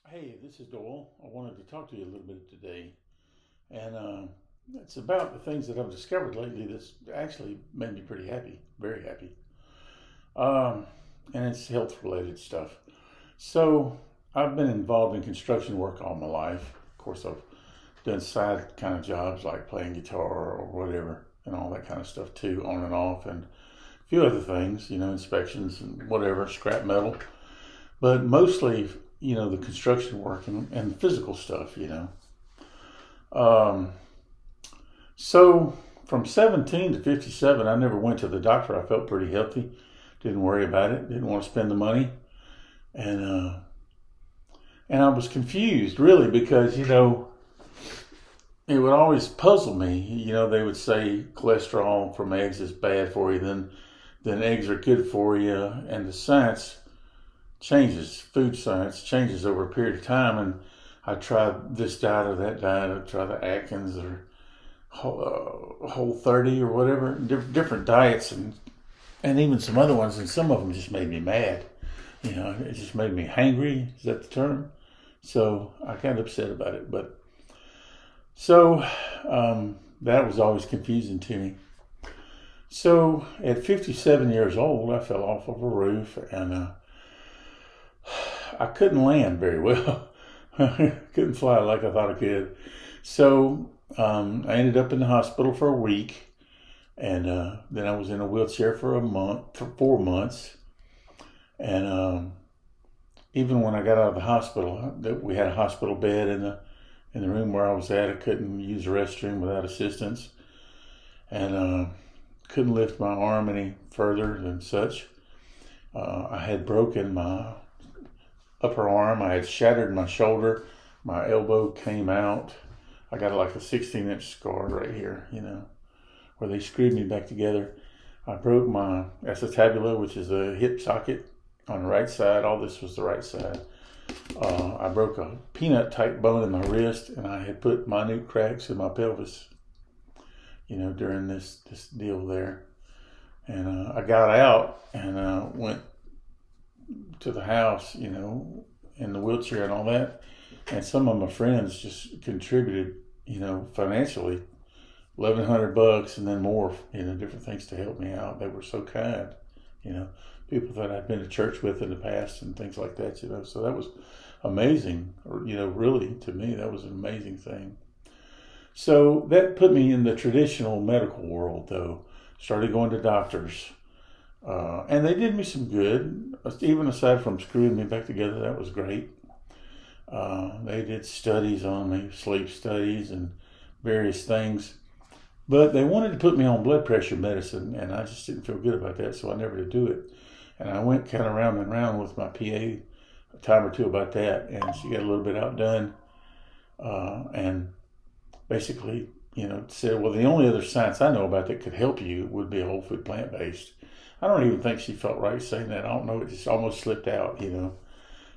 Hey, this is Doyle. I wanted to talk to you a little bit today, and it's about the things that I've discovered lately that's actually made me pretty happy, very happy. Um, and it's health related stuff. So, I've been involved in construction work all my life. Of course, I've done side kind of jobs like playing guitar or whatever, and all that kind of stuff too, on and off, and a few other things, inspections and whatever, scrap metal. But mostly, the construction work and physical stuff. Um, so from 17 to 57, I never went to the doctor. I felt pretty healthy. Didn't worry about it. Didn't want to spend the money. And, uh, and I was confused really because, it would always puzzle me. They would say cholesterol from eggs is bad for you. Then eggs are good for you. And the science changes, food science changes over a period of time. And I tried this diet or that diet. I tried the Atkins or Whole 30 or whatever, different diets and even some other ones. And some of them just made me mad. It just made me hangry. Is that the term? So I got upset about it. But so that was always confusing to me. So at 57 years old, I fell off of a roof and I couldn't land very well. Couldn't fly like I thought I could. So I ended up in the hospital for a week, and then I was in a wheelchair for for 4 months. And even when I got out of the hospital, we had a hospital bed in the room where I was at. I couldn't use the restroom without assistance, and couldn't lift my arm any further than such. I had broken my upper arm. I had shattered my shoulder. My elbow came out. I got like a 16-inch scar right here, where they screwed me back together. I broke my acetabula, which is a hip socket on the right side. All this was the right side. I broke a peanut type bone in my wrist, and I had put minute cracks in my pelvis, during this deal there. And I got out and went to the house, in the wheelchair and all that. And some of my friends just contributed, financially, $1,100 and then more, different things to help me out. They were so kind, people that I'd been to church with in the past and things like that, So that was amazing, really to me, that was an amazing thing. So that put me in the traditional medical world, though. Started going to doctors. And they did me some good, even aside from screwing me back together. That was great. They did studies on me, sleep studies and various things. But they wanted to put me on blood pressure medicine, and I just didn't feel good about that, so I never did do it. And I went kind of round and round with my PA a time or two about that, and she got a little bit outdone. And basically, said, well, the only other science I know about that could help you would be a whole food plant based. I don't even think she felt right saying that. I don't know. It just almost slipped out.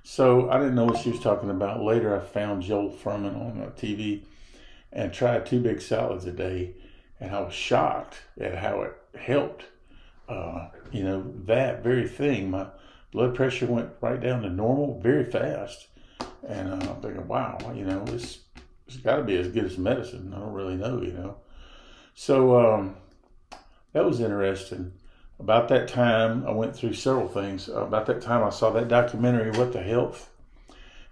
So I didn't know what she was talking about. Later, I found Joel Furman on TV and tried 2 big salads a day. And I was shocked at how it helped. That very thing. My blood pressure went right down to normal very fast. And I'm thinking, wow, it's got to be as good as medicine. I don't really know. So that was interesting. About that time, I went through several things. About that time, I saw that documentary, What the Health,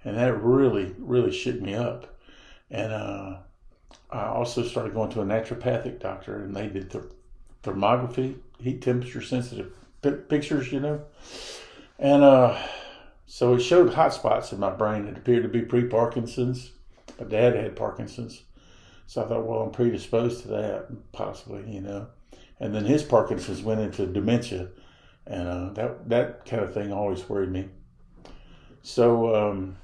and that really, really shook me up. And I also started going to a naturopathic doctor, and they did thermography, heat temperature sensitive pictures. And so it showed hot spots in my brain. It appeared to be pre-Parkinson's. My dad had Parkinson's. So I thought, well, I'm predisposed to that, possibly. And then his Parkinson's went into dementia, and that kind of thing always worried me. So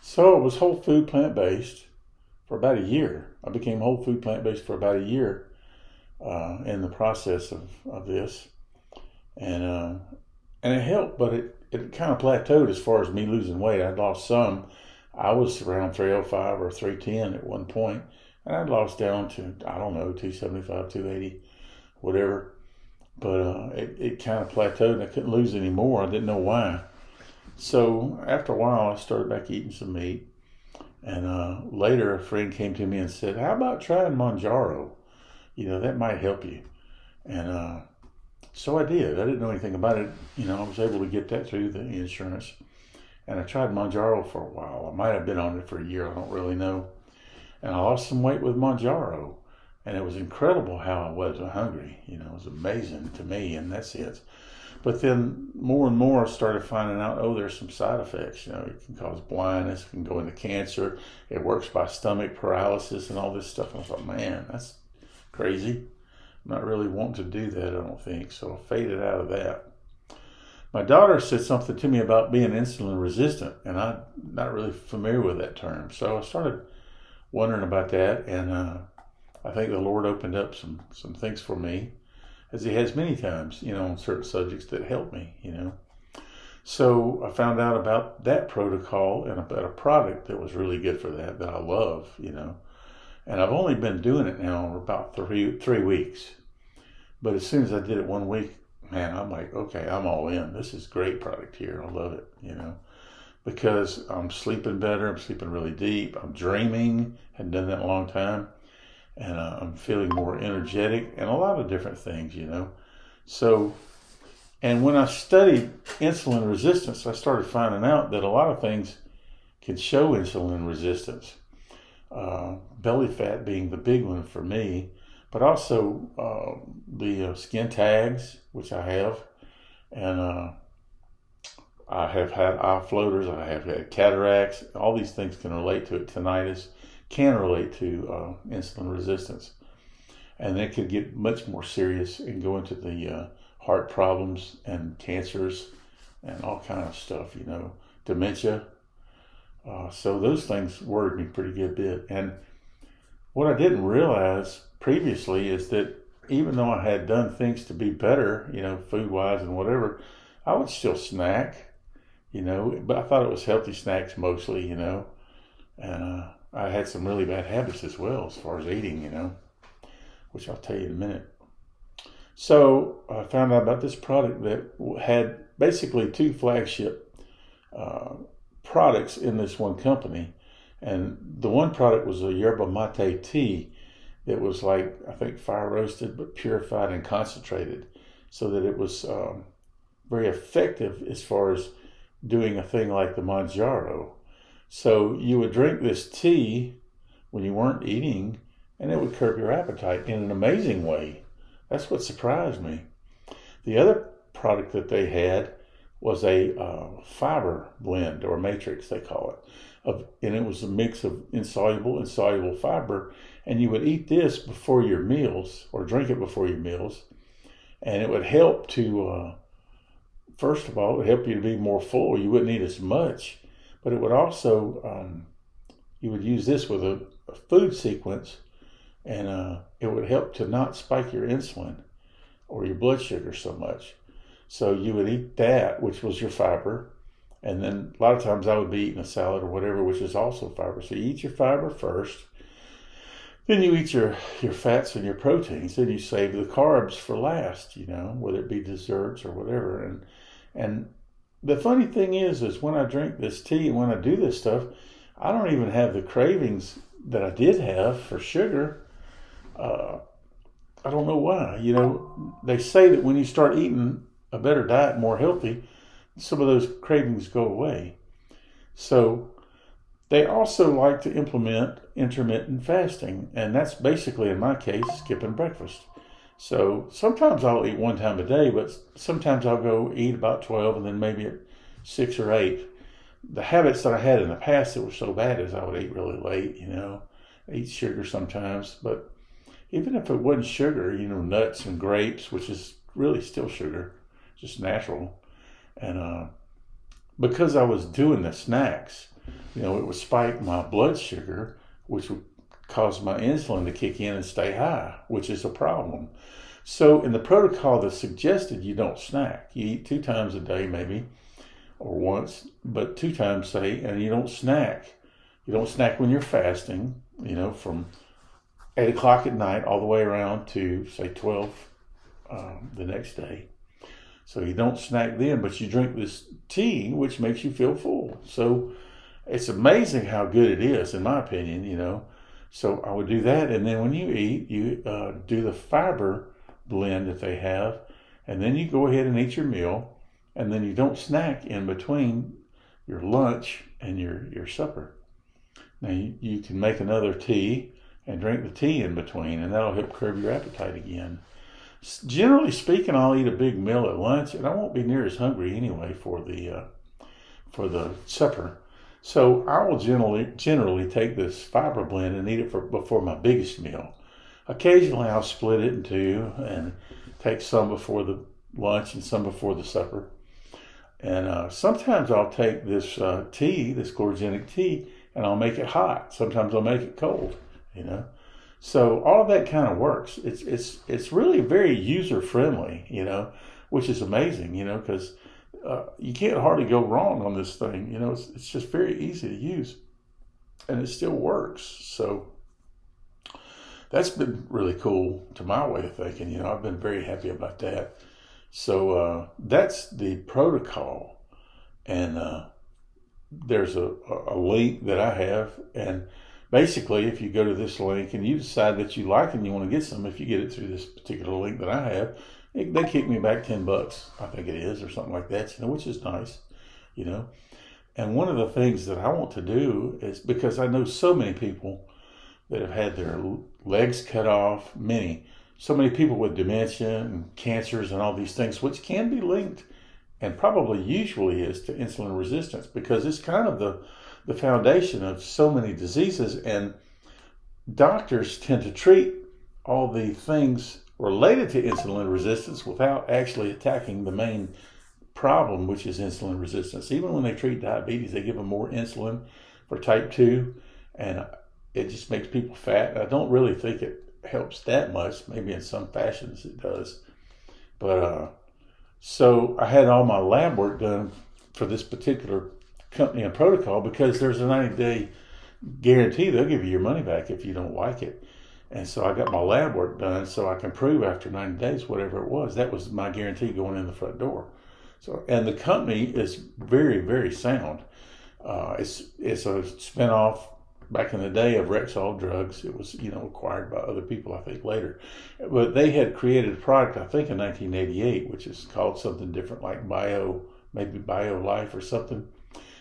so it was whole food plant based for about a year. I became whole food plant based for about a year in the process of this, and it helped, but it kind of plateaued as far as me losing weight. I'd lost some. I was around 305 or 310 at one point, and I'd lost down to, I don't know, 275, 280. Whatever. But it kind of plateaued and I couldn't lose any more. I didn't know why. So after a while, I started back eating some meat. And later, a friend came to me and said, "How about trying Monjaro? That might help you." And so I did. I didn't know anything about it. I was able to get that through the insurance. And I tried Monjaro for a while. I might have been on it for a year. I don't really know. And I lost some weight with Monjaro. And it was incredible how I wasn't hungry. It was amazing to me in that sense. But then more and more I started finding out, there's some side effects. It can cause blindness, it can go into cancer. It works by stomach paralysis and all this stuff. And I thought, man, that's crazy. I'm not really wanting to do that, I don't think. So I faded out of that. My daughter said something to me about being insulin resistant, and I'm not really familiar with that term. So I started wondering about that, and I think the Lord opened up some things for me, as He has many times, on certain subjects that help me, So I found out about that protocol and about a product that was really good for that I love, And I've only been doing it now about three weeks. But as soon as I did it 1 week, man, I'm like, okay, I'm all in. This is a great product here. I love it, because I'm sleeping better. I'm sleeping really deep. I'm dreaming. Hadn't done that in a long time. And I'm feeling more energetic and a lot of different things, So, and when I studied insulin resistance, I started finding out that a lot of things can show insulin resistance. Belly fat being the big one for me, but also the skin tags, which I have, and I have had eye floaters, I have had cataracts. All these things can relate to it. Tinnitus can relate to insulin resistance, and it could get much more serious and go into the heart problems and cancers and all kind of stuff, dementia. So those things worried me pretty good bit. And what I didn't realize previously is that even though I had done things to be better, food-wise and whatever, I would still snack, but I thought it was healthy snacks mostly, and I had some really bad habits as well as far as eating, which I'll tell you in a minute. So I found out about this product that had basically two flagship products in this one company. And the one product was a yerba mate tea that was like, I think, fire roasted, but purified and concentrated, so that it was very effective as far as doing a thing like the Monjaro. So you would drink this tea when you weren't eating, and it would curb your appetite in an amazing way. That's what surprised me. The other product that they had was a fiber blend, or matrix they call it, and it was a mix of insoluble and soluble fiber. And you would eat this before your meals, or drink it before your meals, and it would help to, first of all, it would help you to be more full. You wouldn't eat as much, but it would also, you would use this with a food sequence, and it would help to not spike your insulin or your blood sugar so much. So you would eat that, which was your fiber, and then a lot of times I would be eating a salad or whatever, which is also fiber. So you eat your fiber first, then you eat your fats and your proteins, then you save the carbs for last, whether it be desserts or whatever. And the funny thing is when I drink this tea and when I do this stuff, I don't even have the cravings that I did have for sugar. I don't know why. They say that when you start eating a better diet, more healthy, some of those cravings go away. So they also like to implement intermittent fasting, and that's basically, in my case, skipping breakfast. So sometimes I'll eat one time a day, but sometimes I'll go eat about 12 and then maybe at 6 or 8. The habits that I had in the past that were so bad is I would eat really late, eat sugar sometimes, but even if it wasn't sugar, nuts and grapes, which is really still sugar, just natural. And because I was doing the snacks, it would spike my blood sugar, which would cause my insulin to kick in and stay high, which is a problem. So in the protocol that's suggested, you don't snack. You eat 2 times a day maybe, or once, but 2 times, say, and you don't snack. You don't snack when you're fasting, from 8 o'clock at night all the way around to, say, 12 the next day. So you don't snack then, but you drink this tea, which makes you feel full. So it's amazing how good it is, in my opinion. So I would do that, and then when you eat, you do the fiber blend that they have, and then you go ahead and eat your meal, and then you don't snack in between your lunch and your supper. Now you can make another tea and drink the tea in between, and that'll help curb your appetite again. Generally speaking, I'll eat a big meal at lunch, and I won't be near as hungry anyway for the supper. So I will generally take this fiber blend and eat it before my biggest meal. Occasionally I'll split it in two and take some before the lunch and some before the supper. And sometimes I'll take this tea, this chlorogenic tea, and I'll make it hot. Sometimes I'll make it cold, So all of that kind of works. It's really very user friendly, which is amazing, because you can't hardly go wrong on this thing. It's just very easy to use, and it still works. So that's been really cool to my way of thinking. I've been very happy about that. So that's the protocol, and there's a link that I have, and basically if you go to this link and you decide that you like it and you want to get some, if you get it through this particular link that I have, they kick me back $10, I think it is, or something like that, which is nice, And one of the things that I want to do is, because I know so many people that have had their legs cut off, so many people with dementia and cancers and all these things, which can be linked, and probably usually is, to insulin resistance, because it's kind of the foundation of so many diseases, and doctors tend to treat all the things related to insulin resistance without actually attacking the main problem, which is insulin resistance. Even when they treat diabetes, they give them more insulin for type 2, and it just makes people fat. I don't really think it helps that much. Maybe in some fashions it does. But so I had all my lab work done for this particular company and protocol, because there's a 90-day guarantee. They'll give you your money back if you don't like it. And so I got my lab work done so I can prove after 90 days, whatever it was. That was my guarantee going in the front door. So, and the company is very, very sound. It's a spinoff back in the day of Rexall Drugs. It was, acquired by other people, I think, later. But they had created a product, I think, in 1988, which is called something different, like maybe Bio Life or something.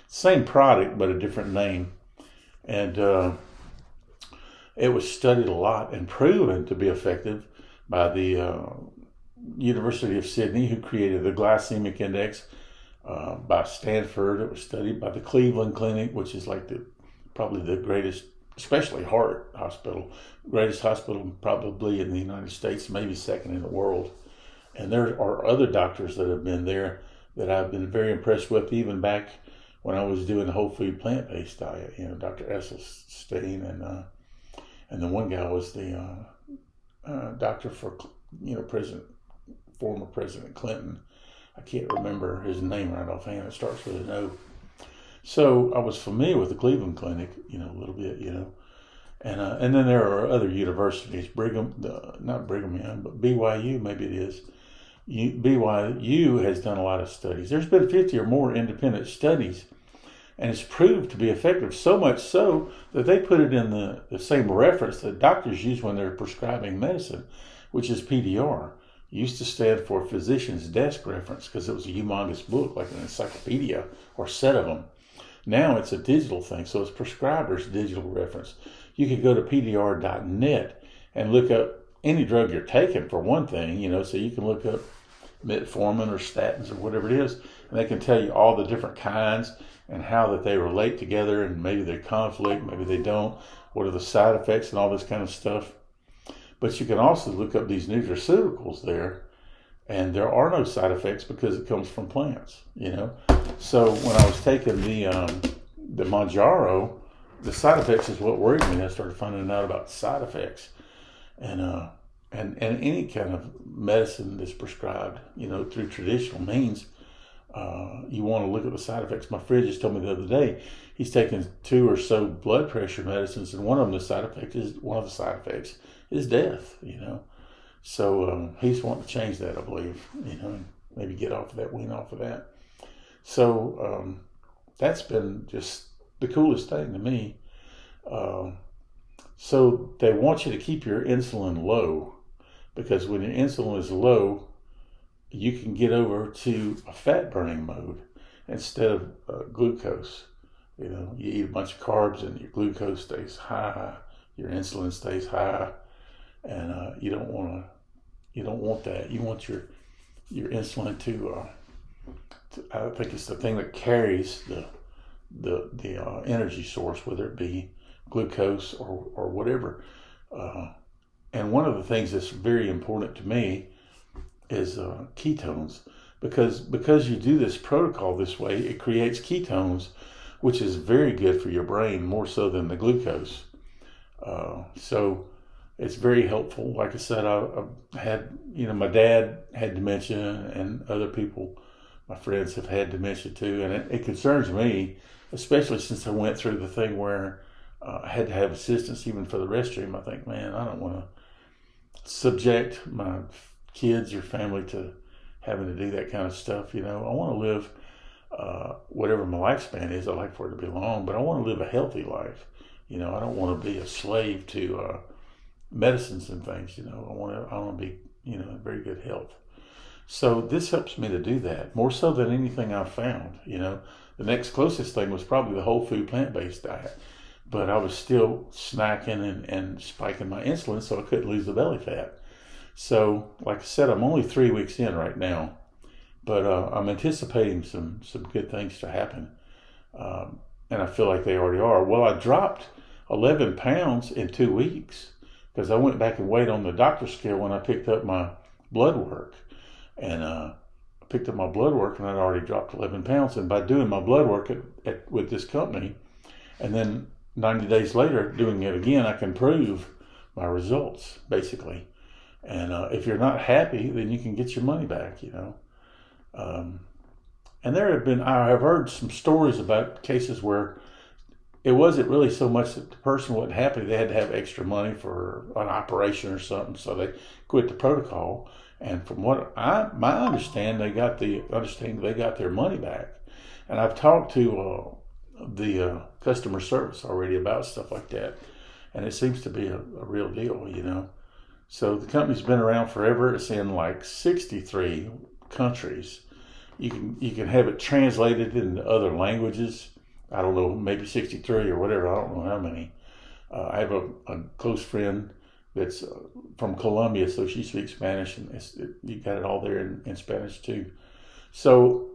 Same product, but a different name. And it was studied a lot and proven to be effective by the University of Sydney, who created the glycemic index. By Stanford, it was studied by the Cleveland Clinic, which is like probably the greatest, especially heart hospital, greatest hospital probably in the United States, maybe second in the world. And there are other doctors that have been there that I've been very impressed with, even back when I was doing the whole food plant-based diet. Dr. Esselstyn, and the one guy was the doctor for former President Clinton. I can't remember his name right offhand. It starts with an O. So I was familiar with the Cleveland Clinic, a little bit, and then there are other universities, not Brigham Young, but BYU, maybe it is. BYU has done a lot of studies. There's been 50 or more independent studies, and it's proved to be effective, so much so that they put it in the same reference that doctors use when they're prescribing medicine, which is PDR. It used to stand for Physician's Desk Reference, because it was a humongous book, like an encyclopedia or set of them. Now it's a digital thing, so it's Prescriber's Digital Reference. You can go to pdr.net and look up any drug you're taking, for one thing, so you can look up metformin or statins or whatever it is, and they can tell you all the different kinds and how that they relate together, and maybe they conflict, maybe they don't, what are the side effects and all this kind of stuff. But you can also look up these nutraceuticals there, and there are no side effects because it comes from plants, So when I was taking the Manjaro, the side effects is what worried me. I started finding out about side effects, and any kind of medicine that's prescribed, through traditional means, you want to look at the side effects. My friend just told me the other day he's taken 2 or so blood pressure medicines, and one of the side effects is death. So he's wanting to change that, I believe. Maybe get off of that, wean off of that. So that's been just the coolest thing to me. So they want you to keep your insulin low, because when your insulin is low, you can get over to a fat burning mode instead of glucose. You eat a bunch of carbs and your glucose stays high, your insulin stays high, and you don't want that. You want your insulin to I think it's the thing that carries the energy source, whether it be glucose or whatever. And one of the things that's very important to me is ketones, because you do this protocol this way, it creates ketones, which is very good for your brain, more so than the glucose. So it's very helpful. Like I said, I had, my dad had dementia, and other people, my friends, have had dementia too, and it concerns me, especially since I went through the thing where I had to have assistance even for the restroom. I think, man, I don't want to subject my kids or family to having to do that kind of stuff. I want to live whatever my lifespan is. I like for it to be long, but I want to live a healthy life. I don't want to be a slave to medicines and things. I want to be in very good health. So this helps me to do that more so than anything I've found. The next closest thing was probably the whole food plant-based diet, but I was still snacking and spiking my insulin, so I couldn't lose the belly fat. So, like I said, I'm only 3 weeks in right now, but I'm anticipating some good things to happen, and I feel like they already are. Well, I dropped 11 pounds in 2 weeks because I went back and weighed on the doctor scale when I picked up my blood work, and I picked up my blood work and I'd already dropped 11 pounds. And by doing my blood work with this company, and then 90 days later doing it again, I can prove my results basically. And if you're not happy, then you can get your money back, And I have heard some stories about cases where it wasn't really so much that the person wasn't happy. They had to have extra money for an operation or something, so they quit the protocol. And from my understanding, they got their money back. And I've talked to the customer service already about stuff like that, and it seems to be a real deal, So the company's been around forever. It's in like 63 countries. You can have it translated into other languages. I don't know, maybe 63 or whatever. I don't know how many. I have a close friend that's from Colombia, so she speaks Spanish, and you got it all there in Spanish too. So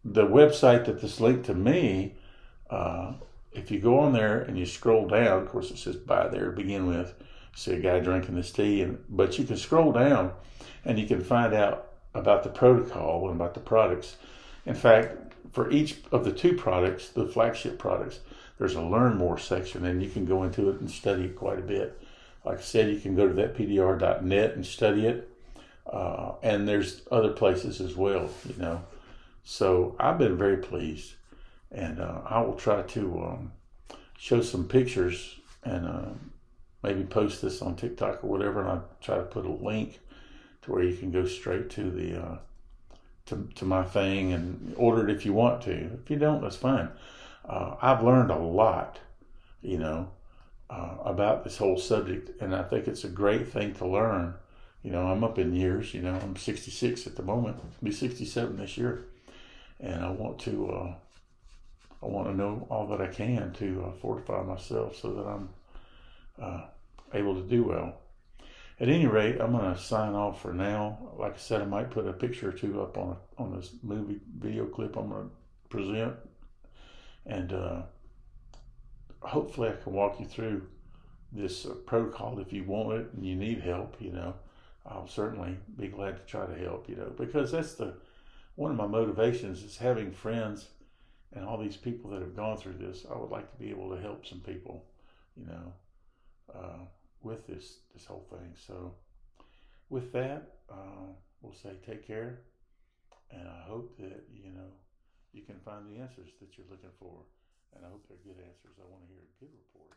the website that this linked to me, if you go on there and you scroll down, of course it says buy there to begin with. See a guy drinking this tea, but you can scroll down and you can find out about the protocol and about the products. In fact, for each of the 2 products, the flagship products, there's a learn more section, and you can go into it and study it quite a bit. Like I said, you can go to thatpdr.net and study it, and there's other places as well, So I've been very pleased, and I will try to show some pictures and maybe post this on TikTok or whatever, and I'll try to put a link to where you can go straight to the to my thing and order it if you want to. If you don't, that's fine. I've learned a lot, about this whole subject, and I think it's a great thing to learn. I'm up in years. I'm 66 at the moment. I'll be 67 this year, and I want to know all that I can to fortify myself so that I'm able to do well. At any rate, I'm going to sign off for now. Like I said, I might put a picture or 2 up on this movie video clip I'm going to present, and hopefully I can walk you through this protocol if you want it and you need help. I'll certainly be glad to try to help. Because that's one of my motivations is having friends and all these people that have gone through this. I would like to be able to help some people, with this whole thing. So with that, we'll say take care, and I hope that you can find the answers that you're looking for, and I hope they're good answers. I want to hear a good report.